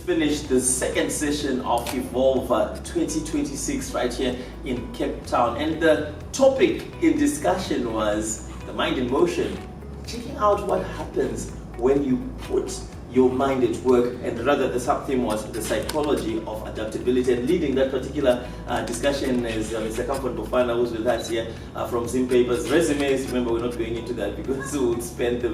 finished the second session of Evolve 2026 right here in Cape Town. And the topic in discussion was the mind in motion. Checking out what happens when you put your mind at work, and rather the sub-theme was the psychology of adaptability. And leading that particular discussion is Mr. Mbofana, who's with us here from Zimpapers. Resumes, remember, we're not going into that because we would spend the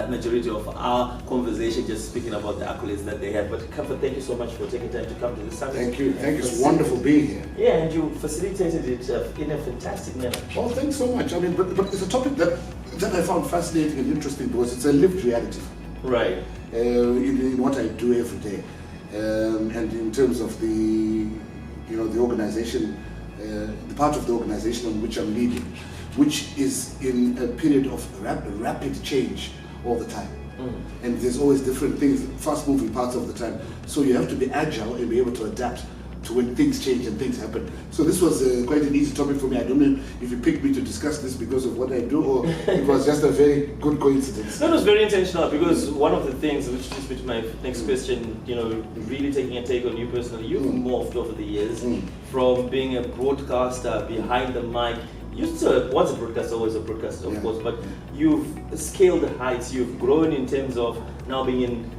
majority of our conversation just speaking about the accolades that they have. But Comfort, thank you so much for taking time to come to the summit. Thank you. It's wonderful being here. Yeah, and you facilitated it in a fantastic manner. Well, thanks so much. I mean, but it's a topic that I found fascinating and interesting because it's a lived reality. Right. In what I do every day, and in terms of the organization, the part of the organization on which I'm leading, which is in a period of rapid change all the time. And there's always different things, fast-moving parts of the time. So you have to be agile and be able to adapt to when things change and things happen. So this was quite an easy topic for me. I don't know if you picked me to discuss this because of what I do, or it was just a very good coincidence. No, it was very intentional, because one of the things, which leads me to my next question, really taking a take on you personally, you've morphed over the years from being a broadcaster behind the mic. You still was a broadcaster, always a broadcaster, of course, but you've scaled the heights, you've grown in terms of now being in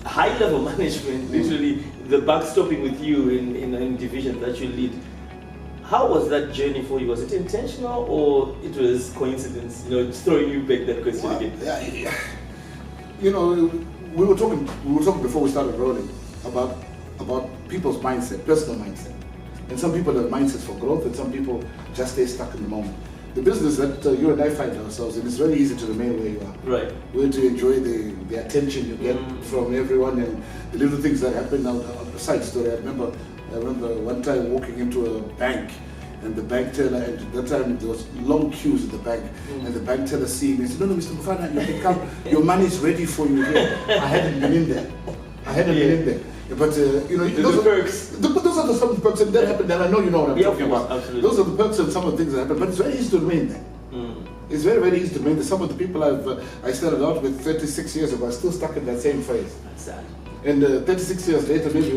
high-level management, literally the buck stopping with you in division that you lead. How was that journey for you? Was it intentional or it was coincidence? Throwing you back that question again. Yeah. We were talking before we started rolling about people's mindset, personal mindset. And some people have mindsets for growth, and some people just stay stuck in the moment. The business that you and I find ourselves in, it's very easy to remain where you are. Right. Where to enjoy the attention you get from everyone and the little things that happen. Now, a side story, I remember one time walking into a bank, and the bank teller, and at that time there was long queues at the bank, and the bank teller seeing me said, "No, Mr. Mbofana, you can come, your money's ready for you here." I hadn't been in there. But those are perks. Those are some perks, and that happened. And I know you know what I'm talking about. Absolutely. Those are the perks and some of the things that happen. But it's very easy to remain there. It's very, very easy to remain there. Some of the people I started out with 36 years ago are still stuck in that same phase. That's sad. And 36 years later, maybe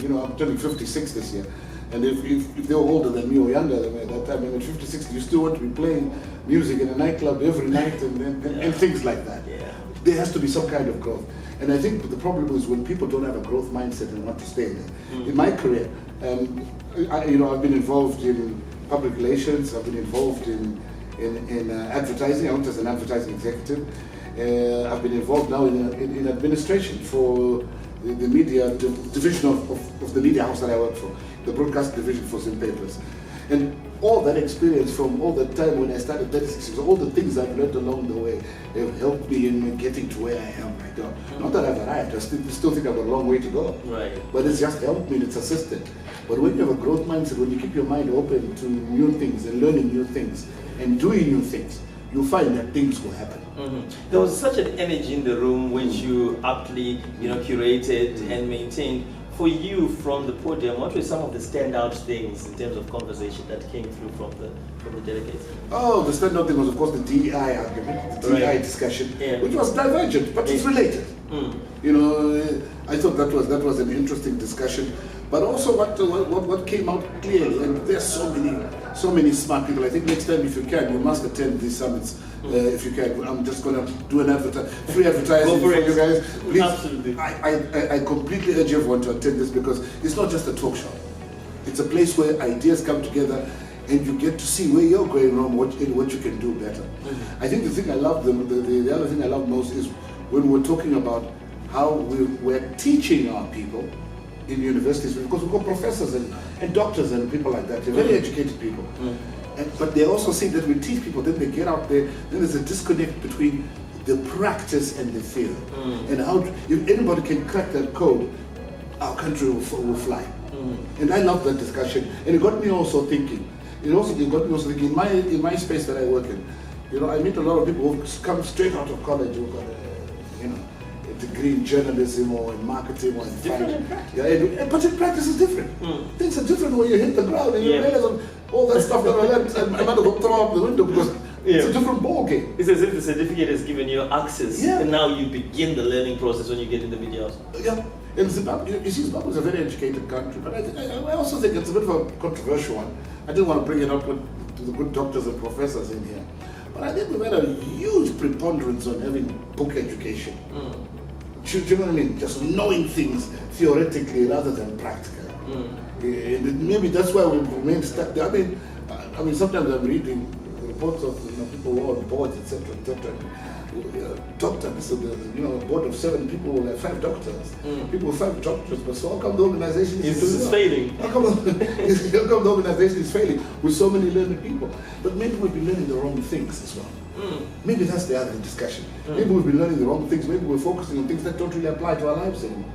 I'm turning 56 this year. And if they were older than me or younger than me at that time, and at 56, you still want to be playing music in a nightclub every night and things like that. Yeah. There has to be some kind of growth. And I think the problem is when people don't have a growth mindset and want to stay there. In my career, I've been involved in public relations. I've been involved in advertising. I worked as an advertising executive. I've been involved now in administration for the media division of the media house that I work for, the broadcast division for Zimpapers. And all that experience from all that time when I started 36 years, all the things I've learned along the way have helped me in getting to where I am right now. Not that I've arrived, I still think I've got a long way to go. Right. But it's just helped me and it's assisted. But when you have a growth mindset, when you keep your mind open to new things and learning new things and doing new things, you'll find that things will happen. There was such an energy in the room which you aptly curated and maintained. For you, from the podium, what were some of the standout things in terms of conversation that came through from the delegates? Oh, the standout thing was, of course, the DEI argument, the DEI discussion, which was divergent, but it's related. I thought that was an interesting discussion. But also, what came out clearly, and there's so many smart people. I think next time, if you can, you must attend these summits. If you can, I'm just going to do an free advertising for you guys. Please, absolutely. I completely urge everyone to attend this because it's not just a talk show. It's a place where ideas come together and you get to see where you're going wrong and what you can do better. I think the thing I love, the other thing I love most is when we're talking about how we're teaching our people in universities, because we've got professors and doctors and people like that. They're very educated people. But they also see that we teach people, then they get out there, then there's a disconnect between the practice and the theory. And how, if anybody can crack that code, our country will fly. And I love that discussion. And it got me also thinking. It got me also thinking, in my space that I work in, I meet a lot of people who come straight out of college, who've got a degree in journalism or in marketing or in finance. But in practice it's different. Things are different when you hit the ground and you realize all that stuff that I learned, I'm not going to throw out the window because it's a different ball game. It's as if the certificate has given you access, and now you begin the learning process when you get in the media house. Yeah, In Zimbabwe, you see, Zimbabwe is a very educated country, but I also think it's a bit of a controversial one. I didn't want to bring it up to the good doctors and professors in here, but I think we've had a huge preponderance on having book education. Do you know what I mean? Just knowing things theoretically rather than practical. And maybe that's why we've remained stuck there. I mean, sometimes I'm reading reports of people who are on boards, etc., etc. Doctors, so a board of 7 people will have 5 doctors. People with 5 doctors, but so how come the organization is failing? How come the organization is failing with so many learned people? But maybe we've been learning the wrong things as well. Maybe that's the other discussion. Maybe we've been learning the wrong things. Maybe we're focusing on things that don't really apply to our lives anymore.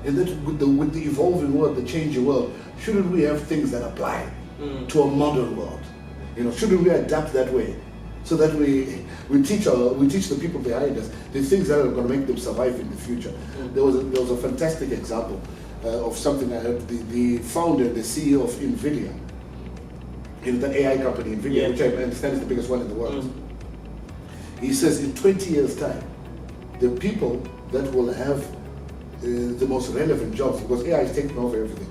And that with the evolving world, the changing world, shouldn't we have things that apply to a modern world? Shouldn't we adapt that way? So that we teach the people behind us the things that are going to make them survive in the future. There was a fantastic example of something I heard. The founder, the CEO of NVIDIA, the AI company NVIDIA, which I understand is the biggest one in the world. He says in 20 years' time, the people that will have the most relevant jobs, because AI is taking over everything,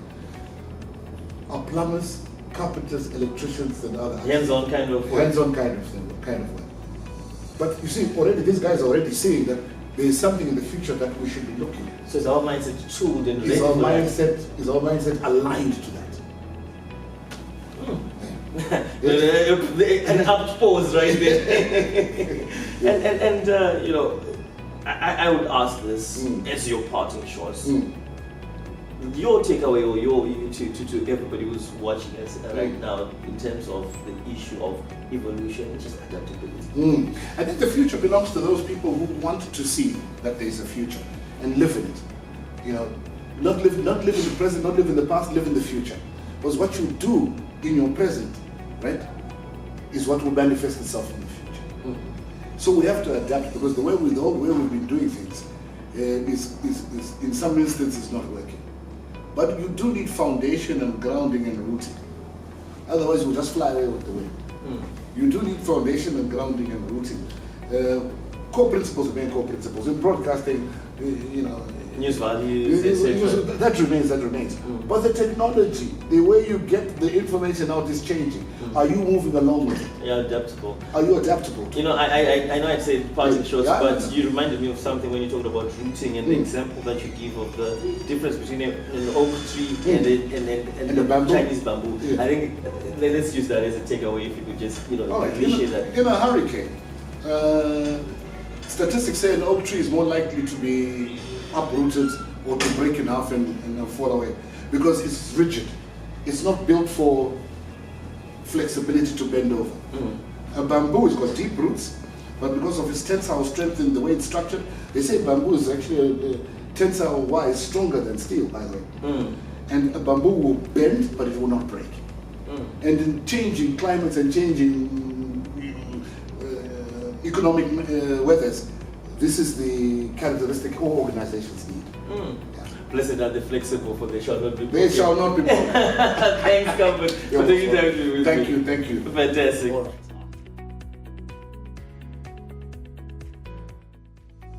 are plumbers, carpenters, electricians, and other hands-on kind of work. Hands-on kind of work. But you see, already these guys are already saying that there is something in the future that we should be looking at. So is our mindset tuned and is our mindset aligned to that? An up pause right there. I would ask this as your parting shots. Your takeaway, or to everybody who's watching us right now, in terms of the issue of evolution and just adaptability. I think the future belongs to those people who want to see that there is a future and live in it. Not live in the present, not live in the past, live in the future. Because what you do in your present, right, is what will manifest itself in the future. So we have to adapt, because the way we've been doing things is in some instances not working. But you do need foundation and grounding and rooting. Otherwise, you'll just fly away with the wind. You do need foundation and grounding and rooting. Core principles remain core principles. In broadcasting, news values, etc. That remains. But the technology, the way you get the information out is changing. Are you moving along with it? Yeah, adaptable. Are you adaptable? I know I'd say parting shots, but you reminded me of something when you talked about rooting and the example that you give of the difference between an oak tree and the bamboo. Chinese bamboo. I think let's use that as a takeaway. If you could just appreciate that. In a hurricane, statistics say an oak tree is more likely to be uprooted or to break in half and fall away, because it's rigid. It's not built for flexibility to bend over. A bamboo has got deep roots, but because of its tensile strength and the way it's structured, they say bamboo is actually tensile-wise stronger than steel, by the way. And a bamboo will bend, but it will not break. And in changing climates and changing economic weathers, this is the characteristic all organizations need. Blessed are the flexible, for they shall not be broken. They shall not be broken. Thanks, Comfort, for taking time to be with me. Thank you. Fantastic.